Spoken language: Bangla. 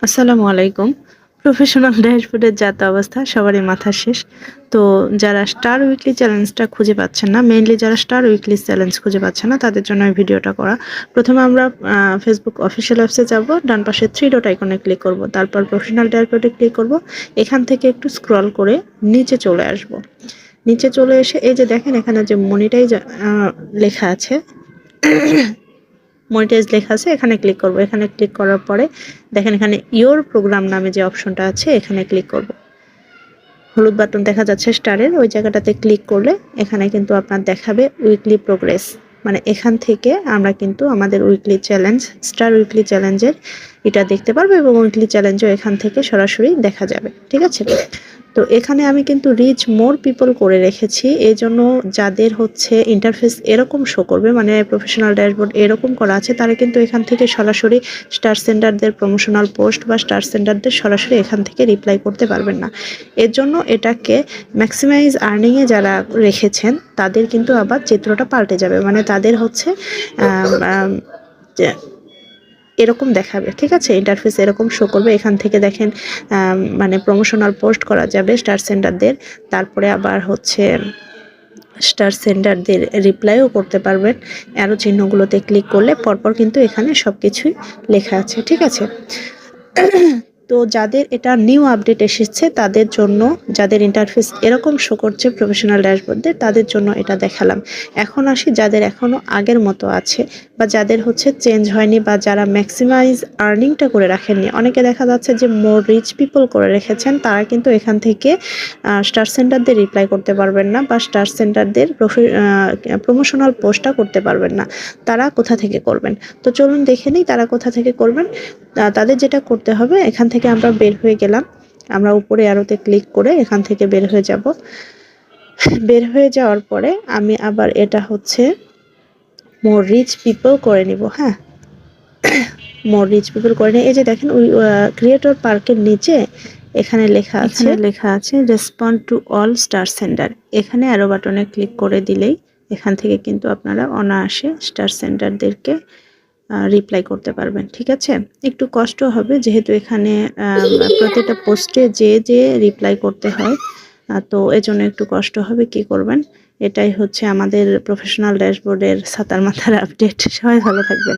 আসসালামু আলাইকুম। প্রফেশনাল ড্যাশবোর্ডের যা তা অবস্থা সবারই মাথা শেষ। তো যারা স্টার উইকলি চ্যালেঞ্জটা খুঁজে পাচ্ছেন না, মেইনলি যারা স্টার উইকলি চ্যালেঞ্জ খুঁজে পাচ্ছেন না তাদের জন্য এই ভিডিওটা করা। প্রথমে আমরা ফেসবুক অফিসিয়াল অ্যাপসে যাব, ডান পাশে 3 ডট আইকনে ক্লিক করব, তারপর প্রফেশনাল ড্যাশবোর্ডে ক্লিক করব। এখান থেকে একটু স্ক্রল করে নিচে চলে আসব। নিচে চলে এসে এই যে দেখেন এখানে যে মনিটাইজ লেখা আছে, মনিটাইজ লেখা আছে, এখানে ক্লিক করব। এখানে ক্লিক করার পরে দেখেন এখানে ইওর প্রোগ্রাম নামে যে অপশনটা আছে এখানে ক্লিক করব। হলুদ বাটন দেখা যাচ্ছে স্টারের, ওই জায়গাটাতে ক্লিক করলে এখানে কিন্তু আপনার দেখাবে উইকলি প্রোগ্রেস। মানে এখান থেকে আমরা কিন্তু আমাদের উইকলি চ্যালেঞ্জ, স্টার উইকলি চ্যালেঞ্জের এটা দেখতে পারবো এবং উইকলি চ্যালেঞ্জও এখান থেকে সরাসরি দেখা যাবে। ঠিক আছে, তো এখানে আমি কিন্তু রিচ মোর পিপল করে রেখেছি, এই জন্য যাদের হচ্ছে ইন্টারফেস এরকম শো করবে, মানে প্রফেশনাল ড্যাশবোর্ড এরকম করা আছে, তারা কিন্তু এখান থেকে সরাসরি স্টার সেন্ডারদের প্রমোশনাল পোস্ট বা স্টার সেন্ডারদের সরাসরি এখান থেকে রিপ্লাই করতে পারবেন না। এর জন্য এটাকে ম্যাক্সিমাইজ আর্নিংয়ে যারা রেখেছেন তাদের কিন্তু আবার চিত্রটা পাল্টে যাবে, মানে তাদের হচ্ছে এরকম দেখাবে। ঠিক আছে, ইন্টারফেস এরকম শো করবে। এখান থেকে দেখেন মানে প্রমোশনাল পোস্ট করা যাবে স্টার সেন্ডারদের, তারপরে আবার হচ্ছে স্টার সেন্ডারদের রিপ্লাইও করতে পারবেন। অ্যারো চিহ্নগুলোতে ক্লিক করলে পরপর কিন্তু এখানে সব কিছুই লেখা আছে। ঠিক আছে, তো যাদের এটা নিউ আপডেট এসেছে তাদের জন্য, যাদের ইন্টারফেস এরকম শো করছে প্রফেশনাল ড্যাশবোর্ডদের, তাদের জন্য এটা দেখালাম। এখন আসি যাদের এখনও আগের মতো আছে বা যাদের হচ্ছে চেঞ্জ হয়নি বা যারা ম্যাক্সিমাইজ আর্নিংটা করে রাখেননি। অনেকে দেখা যাচ্ছে যে মোর রিচ পিপল করে রেখেছেন, তারা কিন্তু এখান থেকে স্টার সেন্টারদের রিপ্লাই করতে পারবেন না বা স্টার সেন্টারদের প্রমোশনাল পোস্টটা করতে পারবেন না। তারা কোথা থেকে করবেন? তো চলুন দেখে নিই তারা কোথা থেকে করবেন। তাদের যেটা করতে হবে, এখান থেকে আমরা বের হয়ে গেলাম, আমরা উপরে অ্যারোতে ক্লিক করে এখান থেকে বের হয়ে যাব। বের হয়ে যাওয়ার পরে আমি আবার এটা হচ্ছে মোর রিচ পিপল করে নিব। হ্যাঁ, মোর রিচ পিপল করে নিই। এই যে দেখেন ওই ক্রিয়েটর পার্কের নিচে এখানে লেখা আছে respond to all star sender. এখানে অ্যারো বাটনে ক্লিক করে দিলেই এখান থেকে কিন্তু আপনারা অনায়াসে স্টার সেন্ডারদেরকে রিপ্লাই করতে পারবেন। ঠিক আছে, একটু কষ্ট হবে যেহেতু এখানে প্রতিটা পোস্টে যে রিপ্লাই করতে হয়, তো এজন্য একটু কষ্ট হবে। কি করবেন, এটাই হচ্ছে আমাদের প্রফেশনাল ড্যাশবোর্ডের ছাতার মাথার আপডেট। সবাই ভালো থাকবেন।